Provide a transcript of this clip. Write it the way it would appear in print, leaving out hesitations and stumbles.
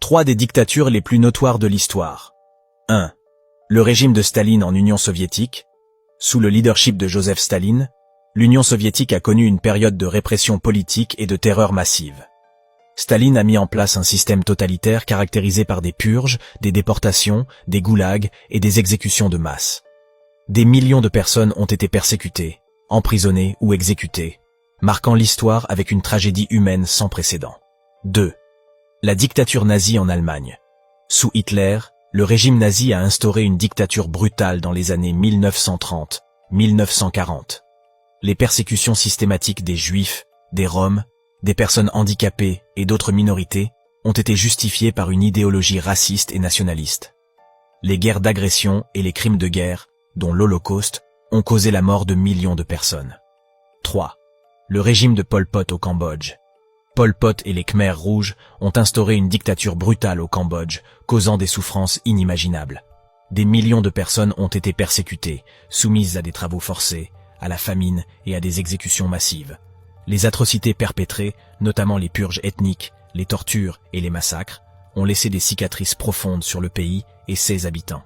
Trois des dictatures les plus notoires de l'histoire. 1. Le régime de Staline en Union soviétique. Sous le leadership de Joseph Staline, l'Union soviétique a connu une période de répression politique et de terreur massive. Staline a mis en place un système totalitaire caractérisé par des purges, des déportations, des goulags et des exécutions de masse. Des millions de personnes ont été persécutées, emprisonnées ou exécutées, marquant l'histoire avec une tragédie humaine sans précédent. 2. La dictature nazie en Allemagne. Sous Hitler, le régime nazi a instauré une dictature brutale dans les années 1930-1940. Les persécutions systématiques des Juifs, des Roms, des personnes handicapées et d'autres minorités ont été justifiées par une idéologie raciste et nationaliste. Les guerres d'agression et les crimes de guerre, dont l'Holocauste, ont causé la mort de millions de personnes. 3. Le régime de Pol Pot au Cambodge. Pol Pot et les Khmers rouges ont instauré une dictature brutale au Cambodge, causant des souffrances inimaginables. Des millions de personnes ont été persécutées, soumises à des travaux forcés, à la famine et à des exécutions massives. Les atrocités perpétrées, notamment les purges ethniques, les tortures et les massacres, ont laissé des cicatrices profondes sur le pays et ses habitants.